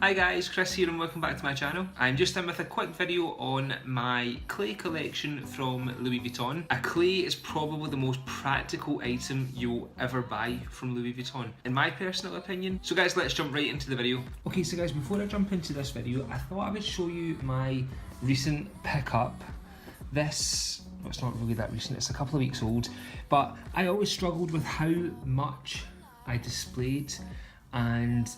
Hi guys, Chris here and welcome back to my channel. I'm just in with a quick video on my clay collection from Louis Vuitton. A clay is probably the most practical item you'll ever buy from Louis Vuitton, in my personal opinion. So guys, let's jump right into the video. Okay, so guys, before I jump into this video, I thought I would show you my recent pickup. This, well, it's not really that recent, it's a couple of weeks old, but I always struggled with how much I displayed, and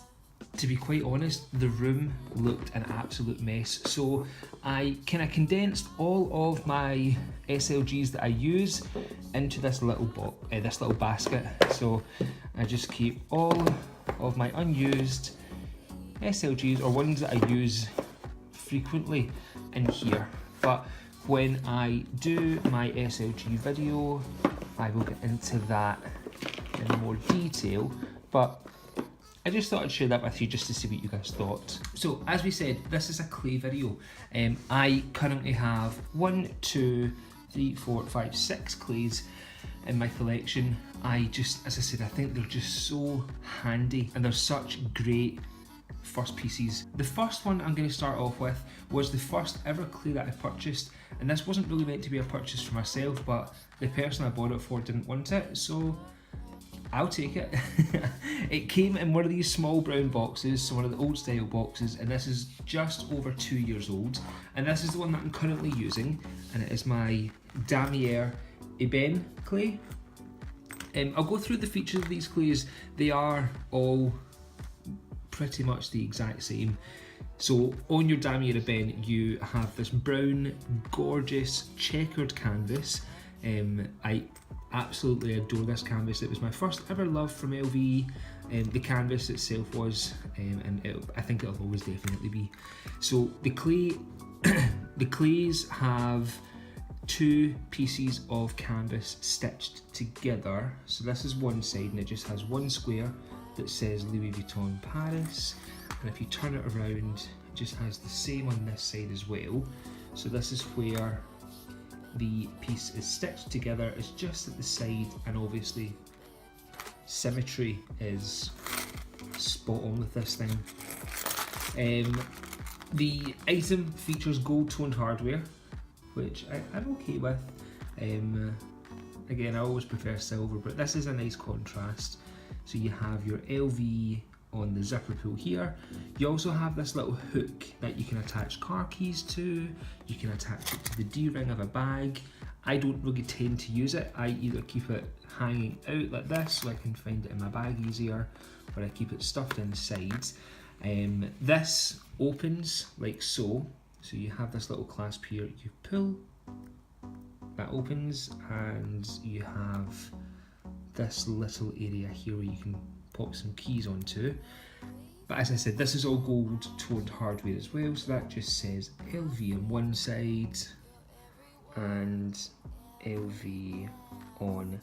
to be quite honest, the room looked an absolute mess. So I kind of condensed all of my SLGs that I use into this little basket. So I just keep all of my unused SLGs, or ones that I use frequently, in here. But when I do my SLG video, I will get into that in more detail. But I just thought I'd share that with you just to see what you guys thought. So as we said, this is a clay video. I currently have 1, 2, 3, 4, 5, 6 clays in my collection. As I said, I think they're just so handy and they're such great first pieces. The first one I'm going to start off with was the first ever clay that I purchased, and this wasn't really meant to be a purchase for myself, but the person I bought it for didn't want it, so I'll take it. It came in one of these small brown boxes, so one of the old style boxes, and this is just over 2 years old, and this is the one that I'm currently using, and it is my Damier Ebene clay. I'll go through the features of these clays. They are all pretty much the exact same. So on your Damier Ebene you have this brown gorgeous checkered canvas. I absolutely adore this canvas. It was my first ever love from LV. The canvas itself was, and I think it'll always definitely be. So the clay, the clays have 2 pieces of canvas stitched together. So this is one side, and it just has one square that says Louis Vuitton Paris, and if you turn it around, it just has the same on this side as well. So this is where the piece is stitched together. It's just at the side, and obviously symmetry is spot on with this thing. The item features gold toned hardware, which I'm okay with. Again, I always prefer silver, but this is a nice contrast. So you have your LV on the zipper pull here. You also have this little hook that you can attach car keys to. You can attach it to the D-ring of a bag. I don't really tend to use it. I either keep it hanging out like this so I can find it in my bag easier, or I keep it stuffed inside. This opens like so. So you have this little clasp here. You pull, that opens, and you have this little area here where you can pop some keys onto. But as I said, this is all gold toned hardware as well, so that just says LV on one side and LV on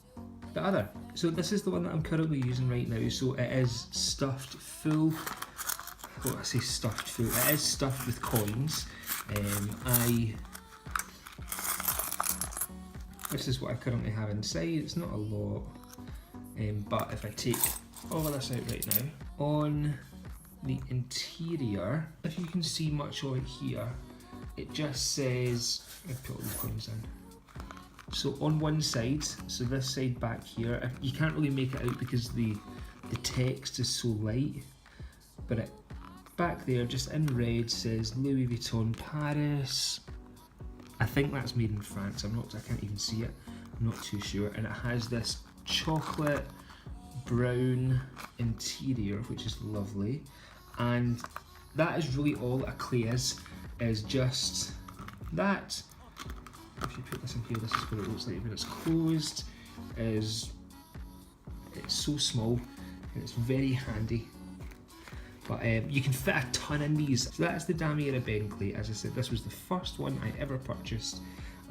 the other. So this is the one that I'm currently using right now. So it is stuffed full. Oh, I say stuffed full. It is stuffed with coins. This is what I currently have inside. It's not a lot. But if I take all of this out right now, on the interior, if you can see much of it here, it just says, I put all the coins in. So on one side, so this side back here, you can't really make it out because the text is so light, but it back there, just in red, says Louis Vuitton Paris. I think that's made in France. I can't even see it. I'm not too sure. And it has this chocolate brown interior, which is lovely, and that is really all a clay is just that. If you put this in here, this is what it looks like when it's closed. It's so small and it's very handy, but you can fit a ton in these. So that's the Damier Ebene clay. As I said, this was the first one I ever purchased,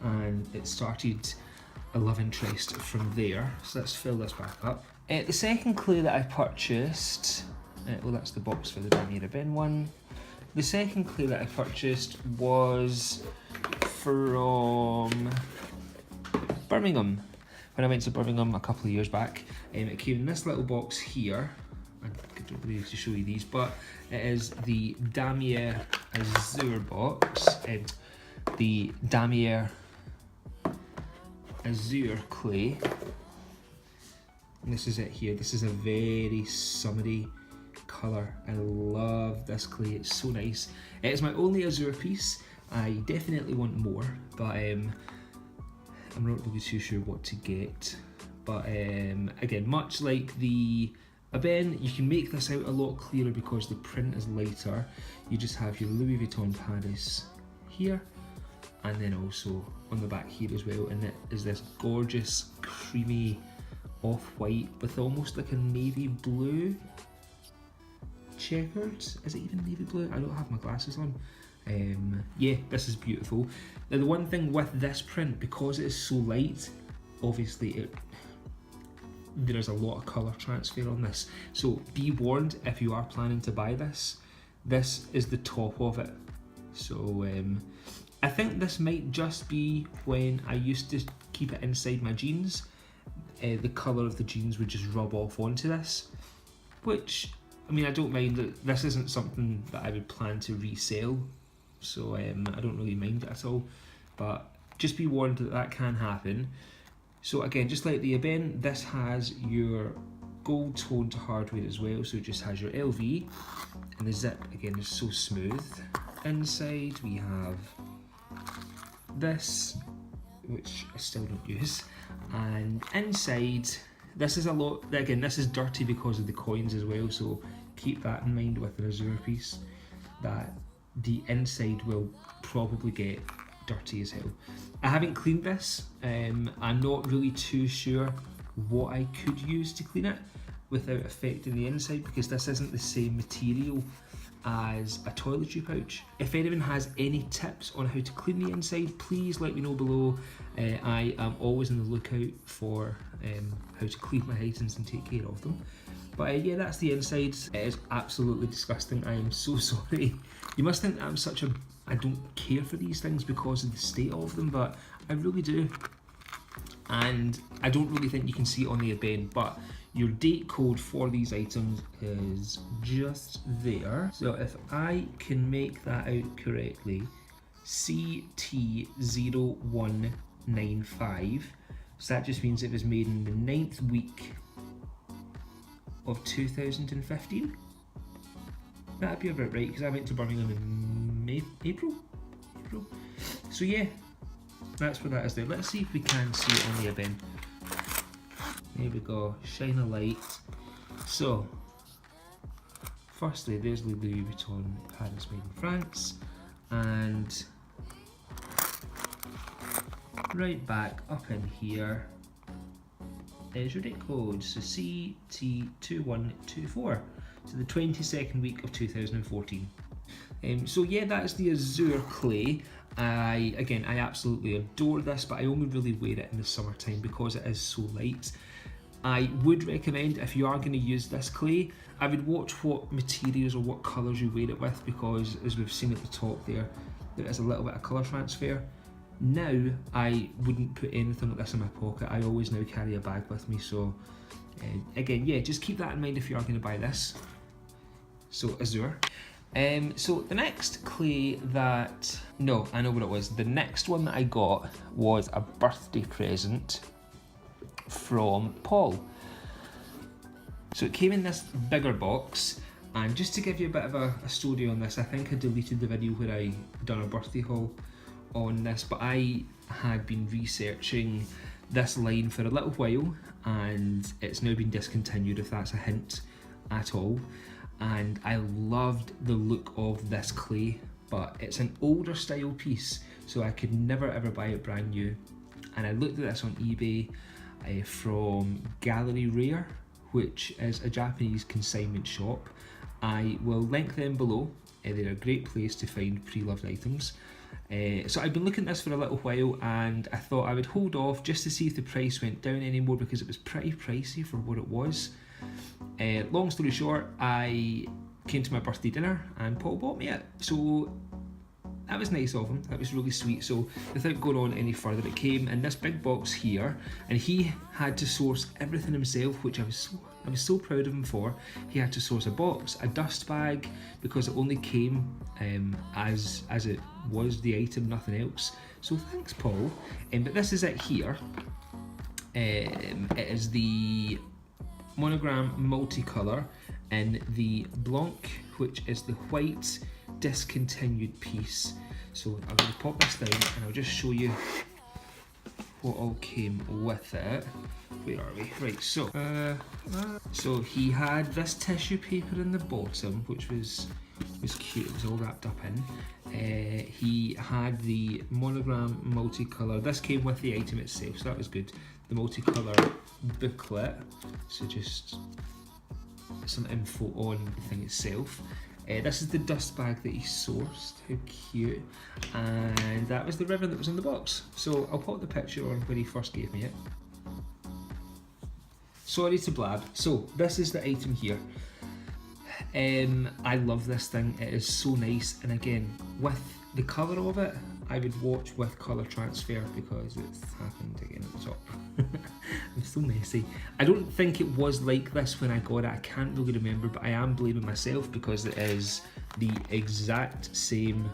and it started a love interest from there. So let's fill this back up. The second clay that I purchased, well, that's the box for the Damier Ebene one. The second clay that I purchased was from Birmingham. When I went to Birmingham a couple of years back, it came in this little box here, I don't really need to show you these, but it is the Damier Azur box, the Damier Azur clay. And this is it here. This is a very summery colour. I love this clay, it's so nice. It is my only Azur piece. I definitely want more, but I'm not really too sure what to get. But again, much like the Ebene, you can make this out a lot clearer because the print is lighter. You just have your Louis Vuitton Paris here, and then also on the back here as well, and it is this gorgeous creamy off-white with almost like a navy blue checkered. Is it even navy blue? I don't have my glasses on. Yeah, this is beautiful. Now the one thing with this print, because it is so light, obviously there's a lot of colour transfer on this, so be warned if you are planning to buy this. This is the top of it. So I think this might just be when I used to keep it inside my jeans. The colour of the jeans would just rub off onto this, which, I mean, I don't mind. That this isn't something that I would plan to resell, so I don't really mind it at all, but just be warned that that can happen. So again, just like the Ebene, this has your gold toned hardware as well, so it just has your LV, and the zip again is so smooth. Inside we have this, which I still don't use, and inside this is a lot, again this is dirty because of the coins as well, so keep that in mind with an Azur piece, that the inside will probably get dirty as hell. I haven't cleaned this. I'm not really too sure what I could use to clean it without affecting the inside, because this isn't the same material as a toiletry pouch. If anyone has any tips on how to clean the inside, please let me know below. I am always on the lookout for how to clean my items and take care of them. But yeah, that's the inside. It is absolutely disgusting. I am so sorry. You must think that I don't care for these things because of the state of them, but I really do. And I don't really think you can see it on the Ebene, but your date code for these items is just there. So if I can make that out correctly, CT0195, so that just means it was made in the 9th week of 2015. That'd be about right, because I went to Birmingham in April. So yeah, that's where that is there. Let's see if we can see it on the Ebene. There we go, shine a light. So, firstly, there's the Louis Vuitton Paris made in France, and right back up in here is your date code, so CT2124, so the 22nd week of 2014. So yeah, that is the Azur clay. I absolutely adore this, but I only really wear it in the summertime because it is so light. I would recommend, if you are going to use this clay, I would watch what materials or what colours you wear it with, because as we've seen at the top there is a little bit of colour transfer. Now I wouldn't put anything like this in my pocket. I always now carry a bag with me, so again, yeah, just keep that in mind if you are going to buy this. So Azur. So the next clay that, no, I know what it was. The next one that I got was a birthday present from Paul. So it came in this bigger box, and just to give you a bit of a story on this, I think I deleted the video where I done a birthday haul on this, but I had been researching this line for a little while, and it's now been discontinued, if that's a hint at all. And I loved the look of this clay, but it's an older style piece, so I could never ever buy it brand new. And I looked at this on eBay from Gallery Rare, which is a Japanese consignment shop. I will link them below. They're a great place to find pre-loved items. So I've been looking at this for a little while, and I thought I would hold off just to see if the price went down anymore, because it was pretty pricey for what it was. Long story short, I came to my birthday dinner and Paul bought me it. So that was nice of him. That was really sweet. So without going on any further, it came in this big box here, and he had to source everything himself, which I was so proud of him for. He had to source a box, a dust bag, because it only came as it was the item, nothing else. So thanks, Paul. But this is it here. It is the Monogram Multicolor in the Blanc, which is the white discontinued piece. So I'm going to pop this down and I'll just show you what all came with it. Where are we? Right, so he had this tissue paper in the bottom, which was cute. It was all wrapped up in. He had the Monogram Multicolor. This came with the item itself, so that was good. The Multicolor booklet, so just some info on the thing itself. This is the dust bag that he sourced. How cute. And that was the ribbon that was in the box. So I'll pop the picture on when he first gave me it. Sorry to blab. So this is the item here. I love this thing. It is so nice, and again, with the colour of it, I would watch with colour transfer because it's happened again at the top. I'm so messy. I don't think it was like this when I got it. I can't really remember, but I am blaming myself because it is the exact same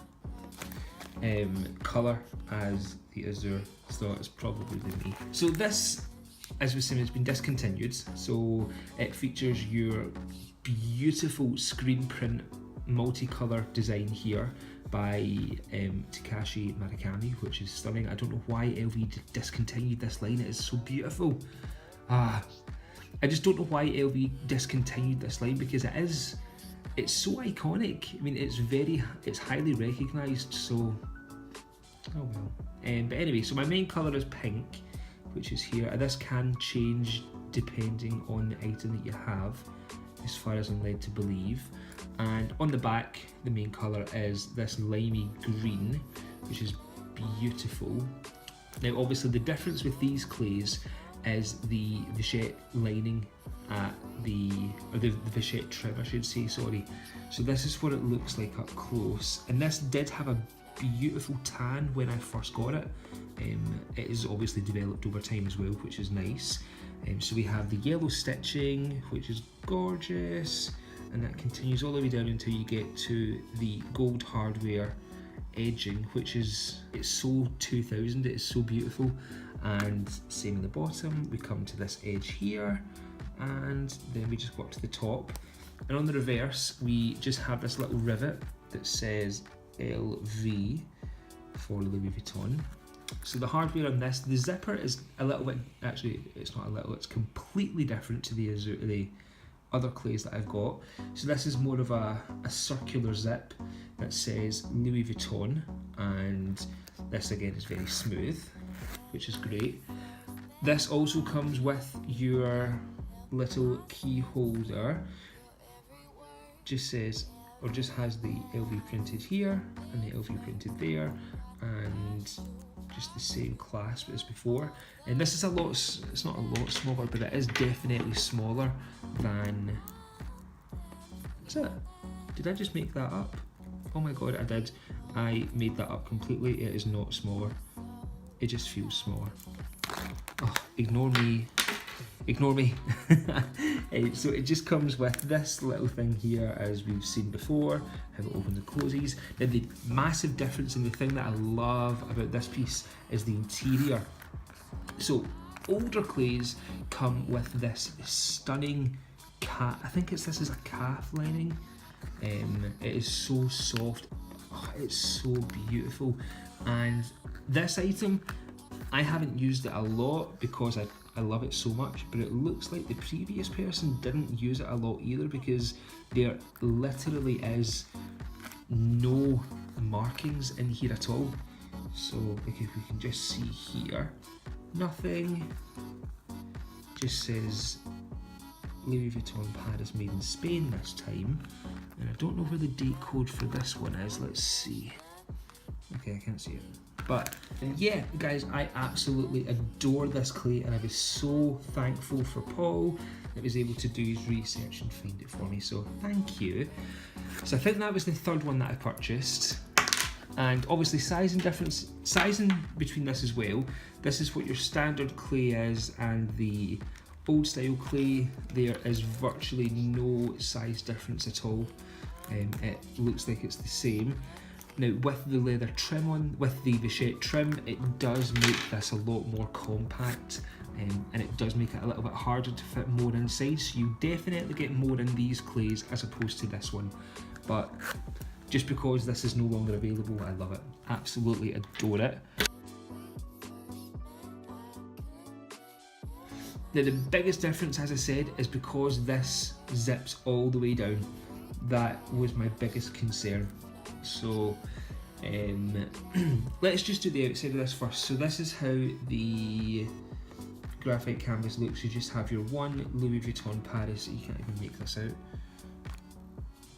colour as the Azur, so it's probably me. So this, as we said, has been discontinued. So it features your beautiful screen print multicolour design here by Takashi Murakami, which is stunning. I don't know why LV discontinued this line. It is so beautiful. I just don't know why LV discontinued this line, because it's so iconic. I mean, it's highly recognised, so oh well. But anyway, so my main colour is pink, which is here. This can change depending on the item that you have, as far as I'm led to believe. And on the back, the main colour is this limey green, which is beautiful. Now obviously the difference with these clays is the vachette lining at the vachette trim, I should say, sorry. So this is what it looks like up close, and this did have a beautiful tan when I first got it. It is obviously developed over time as well, which is nice. So we have the yellow stitching, which is gorgeous, and that continues all the way down until you get to the gold hardware edging, which is, it's so 2000, it is so beautiful. And same in the bottom, we come to this edge here, and then we just go up to the top. And on the reverse, we just have this little rivet that says LV for Louis Vuitton. So the hardware on this, the zipper is a little bit, actually it's not a little, it's completely different to the Azur, the other clays that I've got. So this is more of a circular zip that says Louis Vuitton, and this again is very smooth, which is great. This also comes with your little key holder. Just says, or just has the LV printed here and the LV printed there, and just the same clasp as before. And this is a lot, it's not a lot smaller, but it is definitely smaller than, is it? Did I just make that up? Oh my god, I did. I made that up completely. It is not smaller. It just feels smaller. Oh, ignore me. Ignore me. So it just comes with this little thing here, as we've seen before, how it opens and closes. Now the massive difference, and the thing that I love about this piece, is the interior. So older clays come with this stunning calf, I think this is a calf lining. It is so soft. Oh, it's so beautiful. And this item, I haven't used it a lot because I love it so much, but it looks like the previous person didn't use it a lot either, because there literally is no markings in here at all. So like if we can just see here, nothing, just says Louis Vuitton Paris, made in Spain this time. And I don't know where the date code for this one is, let's see. Okay, I can't see it. But yeah, guys, I absolutely adore this clay, and I was so thankful for Paul that was able to do his research and find it for me, so thank you. So I think that was the third one that I purchased. And obviously sizing between this as well. This is what your standard clay is, and the old style clay, there is virtually no size difference at all. It looks like it's the same. Now with the leather trim on, with the vachette trim, it does make this a lot more compact, and it does make it a little bit harder to fit more inside, so you definitely get more in these clays as opposed to this one. But just because this is no longer available, I love it. Absolutely adore it. Now the biggest difference, as I said, is because this zips all the way down. That was my biggest concern. So let's just do the outside of this first. So this is how the graphite canvas looks. You just have your one Louis Vuitton Paris, you can't even make this out,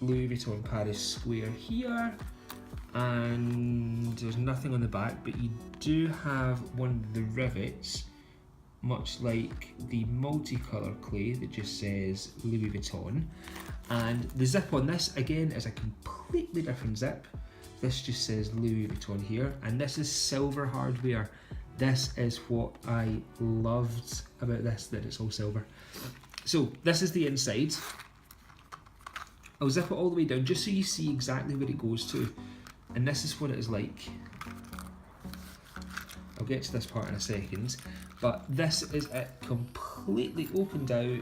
Louis Vuitton Paris square here, and there's nothing on the back, but you do have one of the rivets, much like the Multicolor clay that just says Louis Vuitton. And the zip on this again is a completely different zip. This just says Louis Vuitton here, and this is silver hardware. This is what I loved about this, that it's all silver. So this is the inside. I'll zip it all the way down just so you see exactly where it goes to, and this is what it is like. I'll get to this part in a second, but this is it completely opened out.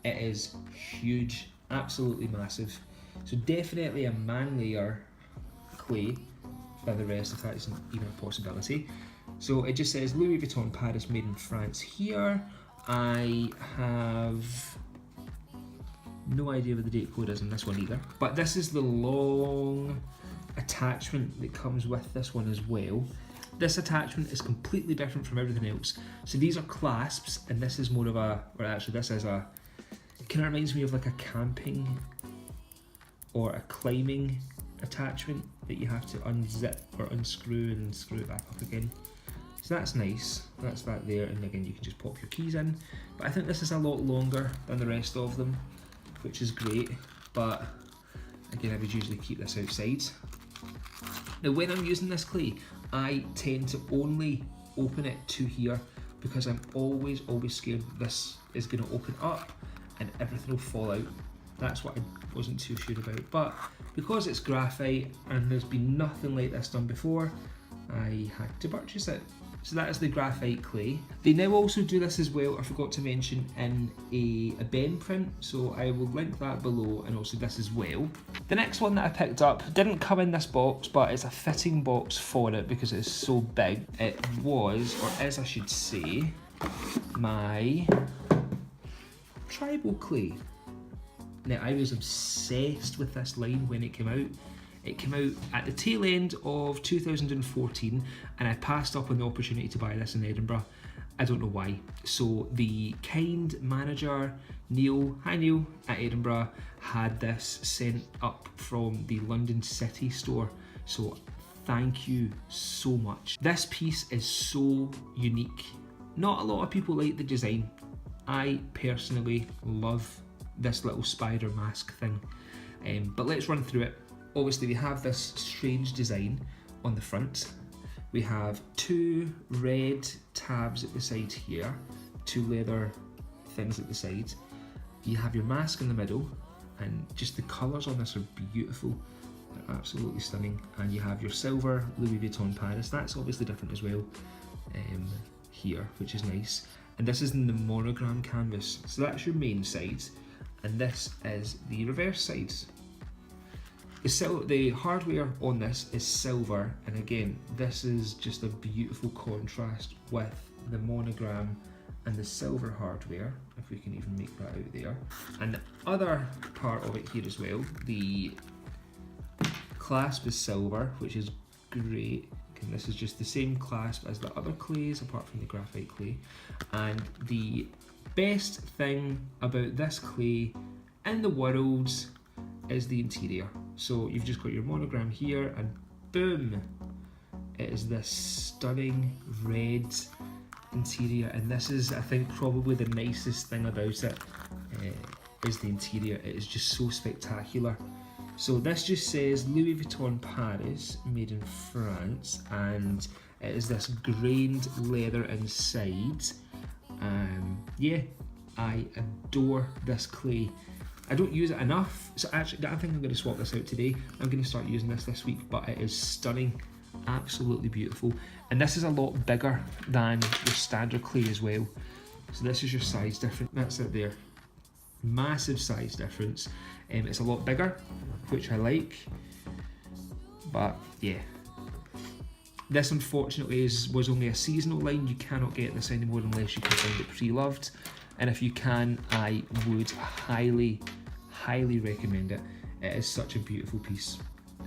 It is huge, absolutely massive. So definitely a manlier clay than the rest, if that isn't even a possibility. So it just says Louis Vuitton Paris made in France here. I have no idea what the date code is on this one either, but this is the long attachment that comes with this one as well. This attachment is completely different from everything else. So these are clasps, and this is more of a, or actually this is a, it kind of reminds me of like a camping or a climbing attachment that you have to unzip or unscrew and screw it back up again. So that's nice, that's that there, and again you can just pop your keys in. But I think this is a lot longer than the rest of them, which is great, but again I would usually keep this outside. Now when I'm using this clay, I tend to only open it to here because I'm always scared this is going to open up and everything will fall out. That's what I wasn't too sure about, but because it's graphite and there's been nothing like this done before, I had to purchase it. So that is the graphite clay. They now also do this as well, I forgot to mention, in a Ebene print, so I will link that below, and also this as well. The next one that I picked up didn't come in this box, but it's a fitting box for it because it's so big. It was, or is I should say, my tribal clay. Now I was obsessed with this line when it came out. It came out at the tail end of 2014, and I passed up on the opportunity to buy this in Edinburgh. I don't know why. So the kind manager, Neil, hi Neil, at Edinburgh, had this sent up from the London City store. So thank you so much. This piece is so unique. Not a lot of people like the design. I personally love this little spider mask thing. But let's run through it. Obviously we have this strange design on the front. We have two red tabs at the side here, two leather things at the side. You have your mask in the middle, and just the colours on this are beautiful. They're absolutely stunning. And you have your silver Louis Vuitton Paris. That's obviously different as well here, which is nice. And this is in the monogram canvas. So that's your main side, and this is the reverse side. The hardware on this is silver, and again this is just a beautiful contrast with the monogram and the silver hardware, if we can even make that out there. And the other part of it here as well, the clasp is silver, which is great. And this is just the same clasp as the other clays apart from the graphite clay. And the best thing about this clay in the world is the interior. So you've just got your monogram here, and boom, it is this stunning red interior. And this is, I think, probably the nicest thing about it, is the interior. It is just so spectacular. So this just says Louis Vuitton Paris, made in France, and it is this grained leather inside. Yeah, I adore this clay. I don't use it enough, so actually I think I'm going to swap this out today. I'm going to start using this week, but it is stunning, absolutely beautiful. And this is a lot bigger than your standard clay as well. So this is your size difference, that's it there. Massive size difference. It's a lot bigger, which I like, but yeah. This unfortunately was only a seasonal line. You cannot get this anymore unless you can find it pre-loved. And if you can, I would highly recommend it. It is such a beautiful piece.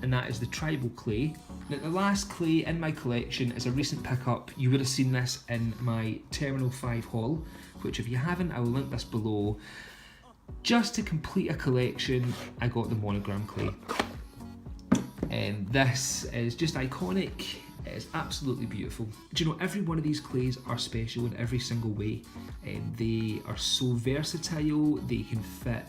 And that is the Tribal Clay. Now the last clay in my collection is a recent pickup. You would have seen this in my Terminal 5 haul, which if you haven't, I will link this below. Just to complete a collection, I got the Monogram clay. And this is just iconic. It is absolutely beautiful. Do you know, every one of these clays are special in every single way. They are so versatile, they can fit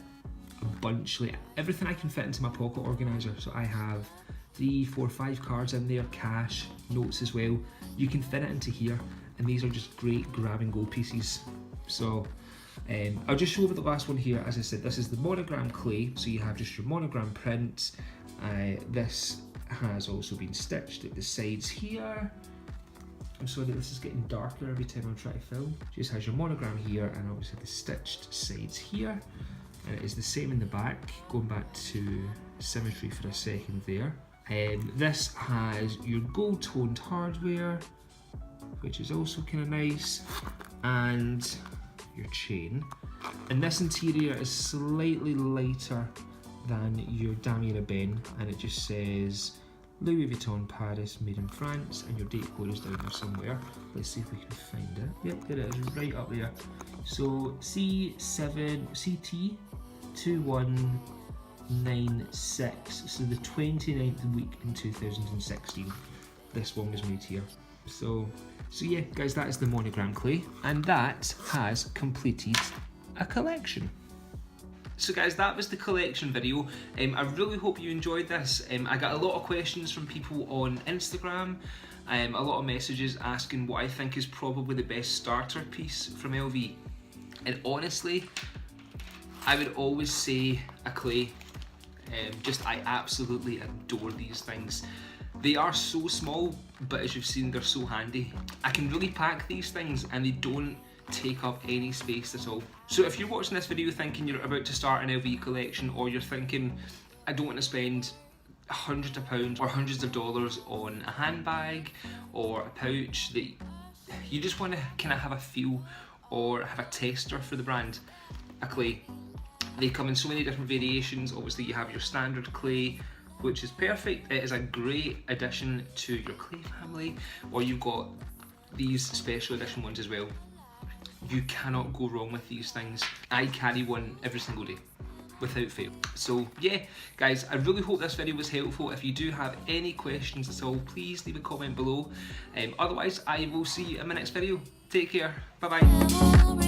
a bunch, like everything I can fit into my pocket organiser. So I have 3, 4, 5 cards in there, cash, notes as well. You can fit it into here, and these are just great grab and go pieces. So I'll just show over the last one here. As I said, this is the Monogram clay, so you have just your monogram print. This has also been stitched at the sides here. I'm sorry that this is getting darker every time I'm trying to film. Just has your monogram here and obviously the stitched sides here. And it is the same in the back, going back to symmetry for a second there. This has your gold toned hardware, which is also kind of nice, and your chain. And this interior is slightly lighter than your Damier Ebene, and it just says Louis Vuitton Paris, made in France, and your date code is down there somewhere. Let's see if we can find it. Yep, there it is, right up there. So C72196, so the 29th week in 2016. This one was made here. So yeah, guys, that is the Monogram clay, and that has completed a collection. So guys, that was the collection video. I really hope you enjoyed this. I got a lot of questions from people on Instagram, a lot of messages asking what I think is probably the best starter piece from LV. And honestly, I would always say a clay. I absolutely adore these things. They are so small, but as you've seen, they're so handy. I can really pack these things and they don't take up any space at all. So if you're watching this video thinking you're about to start an LV collection, or you're thinking, I don't want to spend hundreds of pounds or hundreds of dollars on a handbag or a pouch, that you just want to kind of have a feel or have a tester for the brand, a clay. They come in so many different variations. Obviously you have your standard clay, which is perfect. It is a great addition to your clay family, or you've got these special edition ones as well. You cannot go wrong with these things. I carry one every single day, without fail. So yeah, guys, I really hope this video was helpful. If you do have any questions at all, please leave a comment below. Otherwise, I will see you in my next video. Take care. Bye bye.